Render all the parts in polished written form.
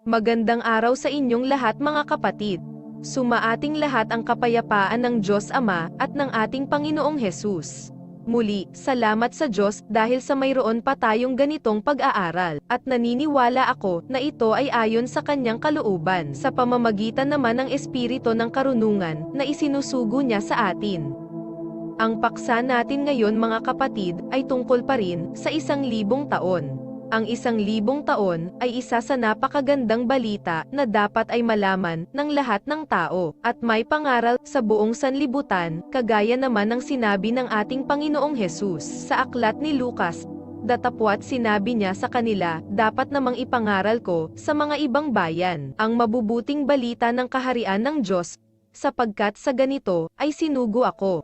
Magandang araw sa inyong lahat mga kapatid. Sumaating lahat ang kapayapaan ng Diyos Ama at ng ating Panginoong Hesus. Muli, salamat sa Diyos dahil sa mayroon pa tayong ganitong pag-aaral, at naniniwala ako na ito ay ayon sa kanyang kalooban sa pamamagitan naman ng Espiritu ng karunungan na isinusugo niya sa atin. Ang paksa natin ngayon mga kapatid ay tungkol pa rin sa 1,000 taon. Ang 1,000 taon ay isa sa napakagandang balita na dapat ay malaman ng lahat ng tao, at may pangaral sa buong sanlibutan, kagaya naman ng sinabi ng ating Panginoong Hesus sa aklat ni Lucas. Datapwat sinabi niya sa kanila, dapat namang ipangaral ko sa mga ibang bayan ang mabubuting balita ng kaharian ng Diyos, sapagkat sa ganito ay sinugo ako.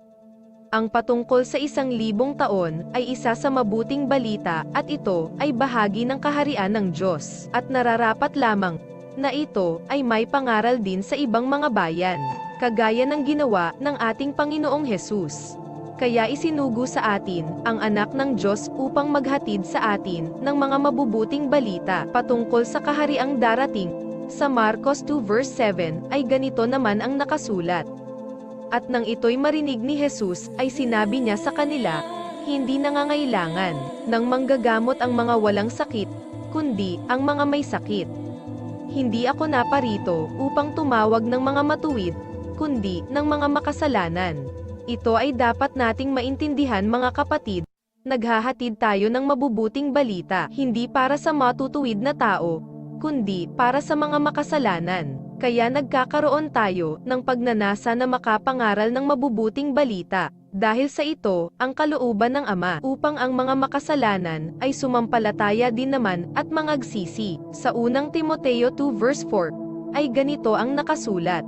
Ang patungkol sa 1,000 taon ay isa sa mabuting balita, at ito ay bahagi ng kaharian ng Diyos, at nararapat lamang na ito ay may pangaral din sa ibang mga bayan, kagaya ng ginawa ng ating Panginoong Hesus. Kaya isinugo sa atin ang anak ng Diyos upang maghatid sa atin ng mga mabubuting balita patungkol sa kahariang darating. Sa Marcos 2 verse 7 ay ganito naman ang nakasulat. At nang ito'y marinig ni Hesus, ay sinabi niya sa kanila, hindi nangangailangan ng manggagamot ang mga walang sakit, kundi ang mga may sakit. Hindi ako naparito upang tumawag ng mga matuwid, kundi ng mga makasalanan. Ito ay dapat nating maintindihan mga kapatid. Naghahatid tayo ng mabubuting balita, hindi para sa matutuwid na tao, kundi para sa mga makasalanan. Kaya nagkakaroon tayo ng pagnanasa na makapangaral ng mabubuting balita. Dahil sa ito, ang kalooban ng Ama upang ang mga makasalanan ay sumampalataya din naman at mangagsisi. Sa unang Timoteo 2 verse 4, ay ganito ang nakasulat.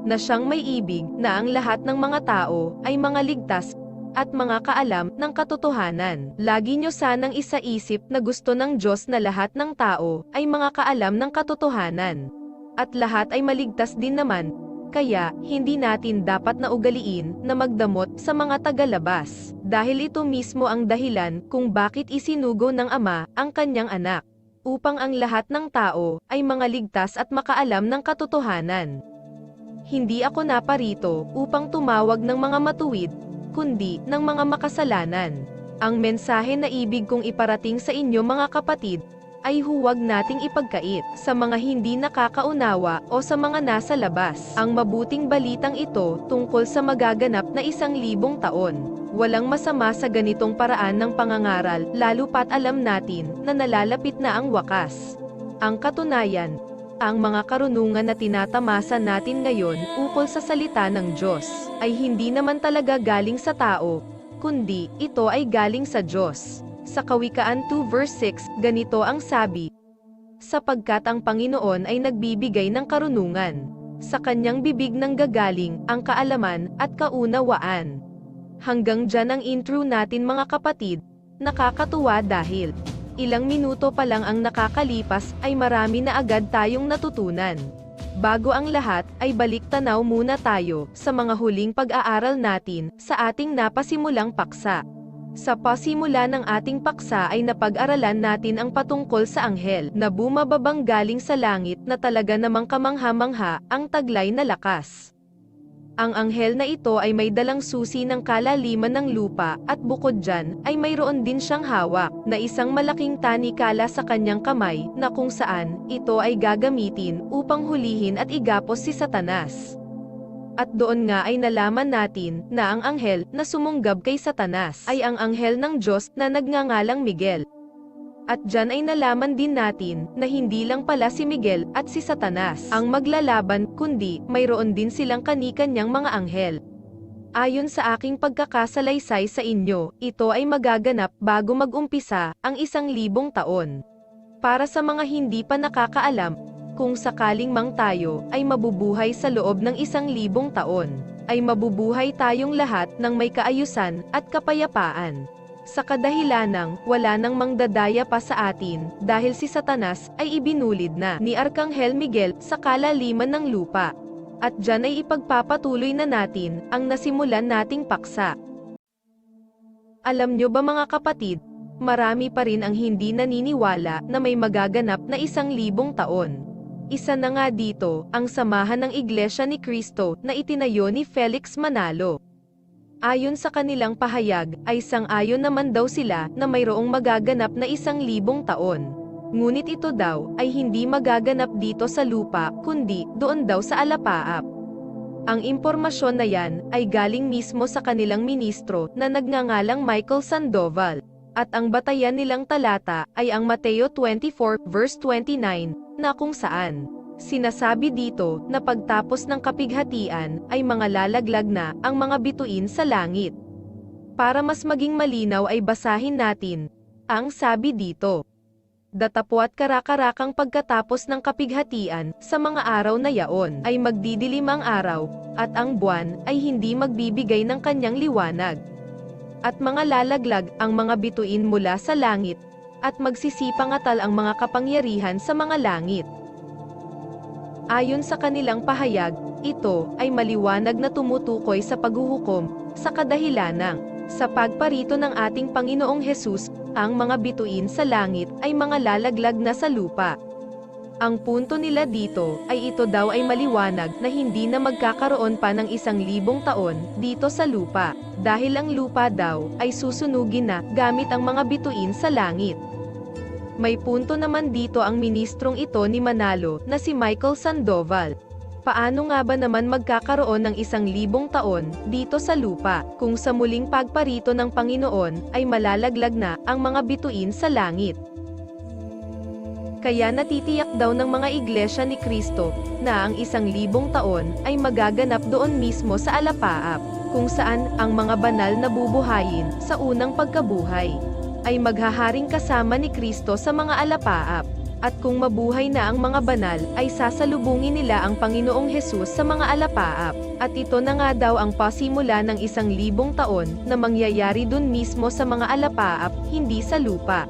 Na siyang may ibig na ang lahat ng mga tao ay mga ligtas at mga kaalam ng katotohanan. Lagi nyo sanang isaisip na gusto ng Diyos na lahat ng tao ay mga kaalam ng katotohanan. At lahat ay maligtas din naman, kaya hindi natin dapat na ugaliin na magdamot sa mga tagalabas, dahil ito mismo ang dahilan kung bakit isinugo ng Ama ang kanyang anak, upang ang lahat ng tao ay mga ligtas at makaalam ng katotohanan. Hindi ako naparito upang tumawag ng mga matuwid, kundi ng mga makasalanan. Ang mensahe na ibig kong iparating sa inyo mga kapatid, ay huwag nating ipagkait sa mga hindi nakakaunawa o sa mga nasa labas. Ang mabuting balitang ito tungkol sa magaganap na 1,000 taon. Walang masama sa ganitong paraan ng pangangaral, lalo pat alam natin na nalalapit na ang wakas. Ang katunayan, ang mga karunungan na tinatamasa natin ngayon ukol sa salita ng Diyos, ay hindi naman talaga galing sa tao, kundi ito ay galing sa Diyos. Sa Kawikaan 2 verse 6, ganito ang sabi, sapagkat ang Panginoon ay nagbibigay ng karunungan. Sa kanyang bibig nang gagaling ang kaalaman at kaunawaan. Hanggang dyan ang intro natin mga kapatid. Nakakatuwa dahil ilang minuto pa lang ang nakakalipas ay marami na agad tayong natutunan. Bago ang lahat ay balik tanaw muna tayo sa mga huling pag-aaral natin sa ating napasimulang paksa. Sa pasimula ng ating paksa ay napag-aralan natin ang patungkol sa anghel na bumababang galing sa langit na talaga namang kamangha-mangha ang taglay na lakas. Ang anghel na ito ay may dalang susi ng kalaliman ng lupa, at bukod dyan ay mayroon din siyang hawak na isang malaking tanikala sa kanyang kamay na kung saan ito ay gagamitin upang hulihin at igapos si Satanas. At doon nga ay nalaman natin na ang anghel na sumunggab kay Satanas ay ang anghel ng Diyos na nagngangalang Miguel. At dyan ay nalaman din natin na hindi lang pala si Miguel at si Satanas ang maglalaban, kundi mayroon din silang kani-kanyang mga anghel. Ayon sa aking pagkakasalaysay sa inyo, ito ay magaganap bago mag-umpisa ang 1,000 taon. Para sa mga hindi pa nakakaalam, kung sakaling mang tayo ay mabubuhay sa loob ng 1,000 taon, ay mabubuhay tayong lahat ng may kaayusan at kapayapaan. Sa kadahilanang wala nang mangdadaya pa sa atin dahil si Satanas ay ibinulid na ni Arkanghel Miguel sa kalaliman ng lupa. At dyan ay ipagpapatuloy na natin ang nasimulan nating paksa. Alam nyo ba mga kapatid, marami pa rin ang hindi naniniwala na may magaganap na 1,000 taon. Isa na nga dito, ang samahan ng Iglesia ni Cristo na itinayo ni Felix Manalo. Ayon sa kanilang pahayag, ay sang-ayon naman daw sila na mayroong magaganap na 1,000 taon. Ngunit ito daw ay hindi magaganap dito sa lupa, kundi doon daw sa alapaap. Ang impormasyon na yan ay galing mismo sa kanilang ministro na nagngangalang Michael Sandoval. At ang batayan nilang talata ay ang Mateo 24 verse 29, na kung saan sinasabi dito na pagtapos ng kapighatian ay mga lalaglag na ang mga bituin sa langit. Para mas maging malinaw ay basahin natin ang sabi dito. Datapwat karakarakang pagkatapos ng kapighatian, sa mga araw na yaon ay magdidilim ang araw, at ang buwan ay hindi magbibigay ng kanyang liwanag. At mga lalaglag ang mga bituin mula sa langit, at magsisipangatal ang mga kapangyarihan sa mga langit. Ayon sa kanilang pahayag, ito ay maliwanag na tumutukoy sa paghuhukom, sa kadahilanang, sa pagparito ng ating Panginoong Hesus, ang mga bituin sa langit ay mga lalaglag na sa lupa. Ang punto nila dito ay ito daw ay maliwanag na hindi na magkakaroon pa ng 1,000 taon dito sa lupa, dahil ang lupa daw ay susunugin na gamit ang mga bituin sa langit. May punto naman dito ang ministrong ito ni Manalo na si Michael Sandoval. Paano nga ba naman magkakaroon ng 1,000 taon dito sa lupa kung sa muling pagparito ng Panginoon ay malalaglag na ang mga bituin sa langit? Kaya natitiyak daw ng mga Iglesia ni Cristo na ang 1,000 taon ay magaganap doon mismo sa alapaap, kung saan ang mga banal na bubuhayin sa unang pagkabuhay ay maghaharing kasama ni Cristo sa mga alapaap. At kung mabuhay na ang mga banal ay sasalubungin nila ang Panginoong Hesus sa mga alapaap. At ito na nga daw ang pasimula ng 1,000 taon na mangyayari dun mismo sa mga alapaap, hindi sa lupa.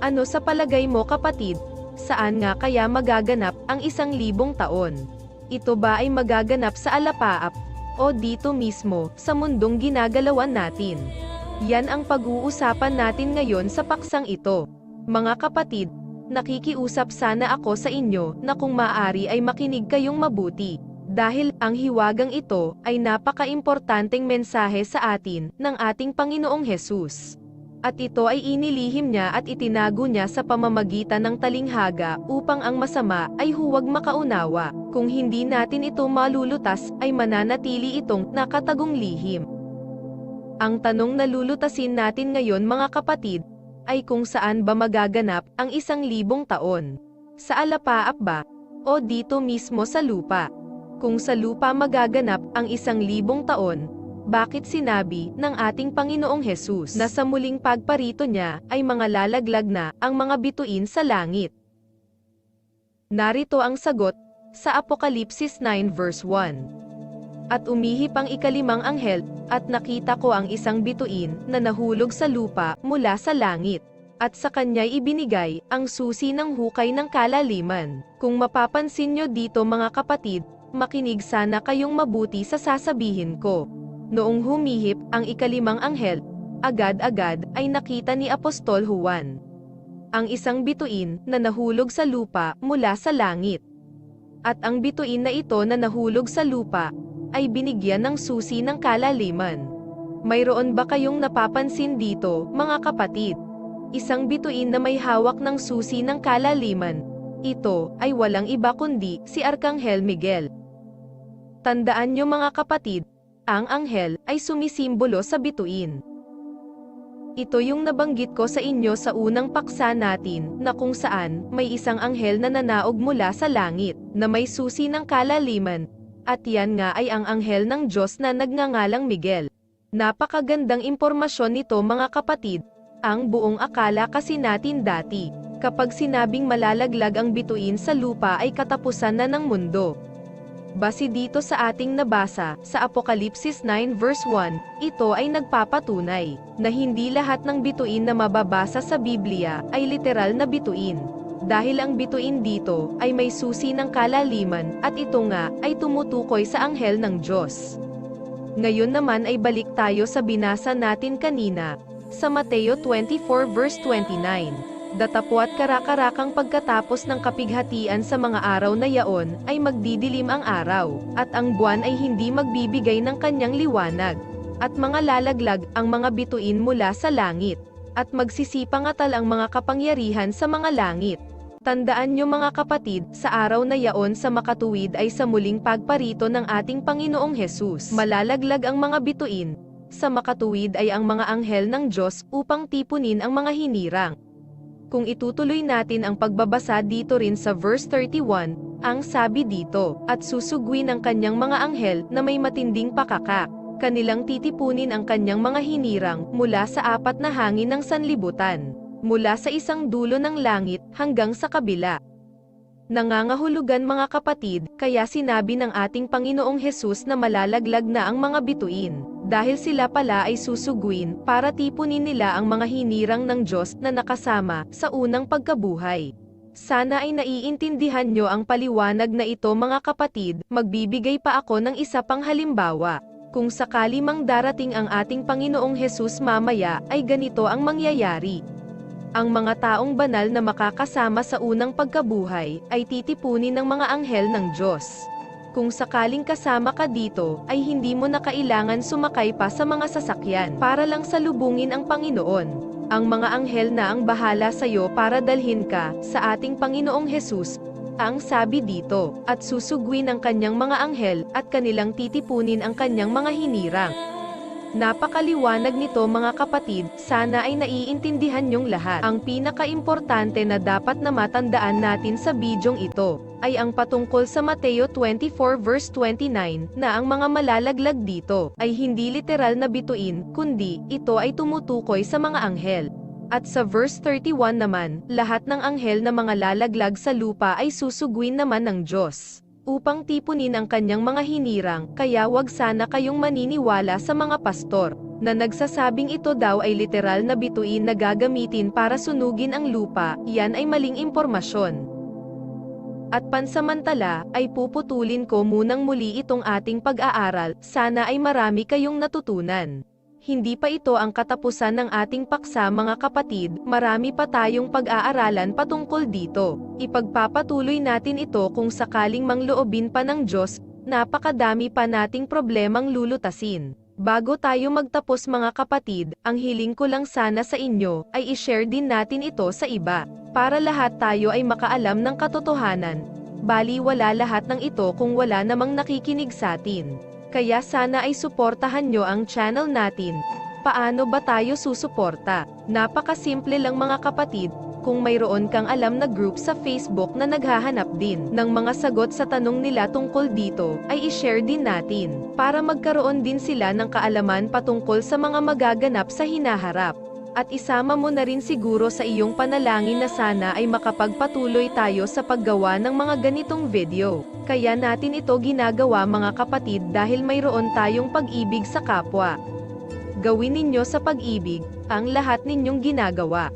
Ano sa palagay mo kapatid? Saan nga kaya magaganap ang 1,000 taon? Ito ba ay magaganap sa alapaap o dito mismo sa mundong ginagalawan natin? Yan ang pag-uusapan natin ngayon sa paksang ito. Mga kapatid, nakikiusap sana ako sa inyo na kung maaari ay makinig kayong mabuti. Dahil ang hiwagang ito ay napaka-importanteng mensahe sa atin ng ating Panginoong Hesus. At ito ay inilihim niya at itinago niya sa pamamagitan ng talinghaga upang ang masama ay huwag makaunawa. Kung hindi natin ito malulutas ay mananatili itong nakatagong lihim. Ang tanong na lulutasin natin ngayon mga kapatid, ay kung saan ba magaganap ang 1,000 taon? Sa alapaap ba? O dito mismo sa lupa? Kung sa lupa magaganap ang 1,000 taon, bakit sinabi ng ating Panginoong Hesus na sa muling pagparito niya ay mga lalaglag na ang mga bituin sa langit? Narito ang sagot sa Apokalipsis 9 verse 1. At umihip ang ika-5 anghel, at nakita ko ang isang bituin na nahulog sa lupa mula sa langit. At sa kanya'y ibinigay ang susi ng hukay ng kalaliman. Kung mapapansin nyo dito mga kapatid, makinig sana kayong mabuti sa sasabihin ko. Noong humihip ang ika-5 anghel, agad-agad ay nakita ni Apostol Juan ang isang bituin na nahulog sa lupa mula sa langit. At ang bituin na ito na nahulog sa lupa ay binigyan ng susi ng kalaliman. Mayroon ba kayong napapansin dito, mga kapatid? Isang bituin na may hawak ng susi ng kalaliman. Ito ay walang iba kundi si Arkanghel Miguel. Tandaan nyo mga kapatid, ang anghel ay sumisimbolo sa bituin. Ito yung nabanggit ko sa inyo sa unang paksa natin, na kung saan may isang anghel na nanaog mula sa langit, na may susi ng kalaliman. At yan nga ay ang anghel ng Diyos na nagngangalang Miguel. Napakagandang impormasyon nito mga kapatid. Ang buong akala kasi natin dati, kapag sinabing malalaglag ang bituin sa lupa ay katapusan na ng mundo. Base dito sa ating nabasa, sa Apokalipsis 9 verse 1, ito ay nagpapatunay, na hindi lahat ng bituin na mababasa sa Biblia ay literal na bituin. Dahil ang bituin dito ay may susi ng kalaliman at ito nga ay tumutukoy sa anghel ng Diyos. Ngayon naman ay balik tayo sa binasa natin kanina, sa Mateo 24 verse 29. Datapwat karakarakang pagkatapos ng kapighatian sa mga araw na yaon, ay magdidilim ang araw, at ang buwan ay hindi magbibigay ng kanyang liwanag. At mga lalaglag ang mga bituin mula sa langit. At magsisipangatal ang mga kapangyarihan sa mga langit. Tandaan nyo mga kapatid, sa araw na yaon sa makatuwid ay sa muling pagparito ng ating Panginoong Hesus. Malalaglag ang mga bituin. Sa makatuwid ay ang mga anghel ng Diyos upang tipunin ang mga hinirang. Kung itutuloy natin ang pagbabasa dito rin sa verse 31, ang sabi dito, at susugwin ang kanyang mga anghel na may matinding pakakak. Kanilang titipunin ang kanyang mga hinirang mula sa apat na hangin ng sanlibutan, mula sa isang dulo ng langit hanggang sa kabila. Nangangahulugan mga kapatid, kaya sinabi ng ating Panginoong Hesus na malalaglag na ang mga bituin, dahil sila pala ay susugwin para tipunin nila ang mga hinirang ng Diyos na nakasama sa unang pagkabuhay. Sana ay naiintindihan nyo ang paliwanag na ito mga kapatid. Magbibigay pa ako ng isa pang halimbawa. Kung sakali mang darating ang ating Panginoong Hesus mamaya, ay ganito ang mangyayari. Ang mga taong banal na makakasama sa unang pagkabuhay, ay titipunin ng mga anghel ng Diyos. Kung sakaling kasama ka dito, ay hindi mo na kailangan sumakay pa sa mga sasakyan para lang salubungin ang Panginoon. Ang mga anghel na ang bahala sa iyo para dalhin ka sa ating Panginoong Hesus. Ang sabi dito, at susugwin ang kanyang mga anghel, at kanilang titipunin ang kanyang mga hinirang. Napakaliwanag nito mga kapatid, sana ay naiintindihan niyong lahat. Ang pinaka-importante na dapat na matandaan natin sa bidyong ito, ay ang patungkol sa Mateo 24 verse 29, na ang mga malalaglag dito, ay hindi literal na bituin, kundi, ito ay tumutukoy sa mga anghel. At sa verse 31 naman, lahat ng anghel na mga lalaglag sa lupa ay susugwin naman ng Diyos, upang tipunin ang kanyang mga hinirang. Kaya wag sana kayong maniniwala sa mga pastor, na nagsasabing ito daw ay literal na bituin na gagamitin para sunugin ang lupa. Yan ay maling impormasyon. At pansamantala, ay puputulin ko munang muli itong ating pag-aaral. Sana ay marami kayong natutunan. Hindi pa ito ang katapusan ng ating paksa mga kapatid, marami pa tayong pag-aaralan patungkol dito. Ipagpapatuloy natin ito kung sakaling mangloobin pa ng Diyos. Napakadami pa nating problemang lulutasin. Bago tayo magtapos mga kapatid, ang hiling ko lang sana sa inyo, ay i-share din natin ito sa iba, para lahat tayo ay makaalam ng katotohanan. Bali wala lahat ng ito kung wala namang nakikinig sa atin. Kaya sana ay suportahan nyo ang channel natin. Paano ba tayo susuporta? Napakasimple lang mga kapatid. Kung mayroon kang alam na group sa Facebook na naghahanap din ng mga sagot sa tanong nila tungkol dito, ay i-share din natin, para magkaroon din sila ng kaalaman patungkol sa mga magaganap sa hinaharap. At isama mo na rin siguro sa iyong panalangin na sana ay makapagpatuloy tayo sa paggawa ng mga ganitong video. Kaya natin ito ginagawa mga kapatid dahil mayroon tayong pag-ibig sa kapwa. Gawin ninyo sa pag-ibig ang lahat ninyong ginagawa.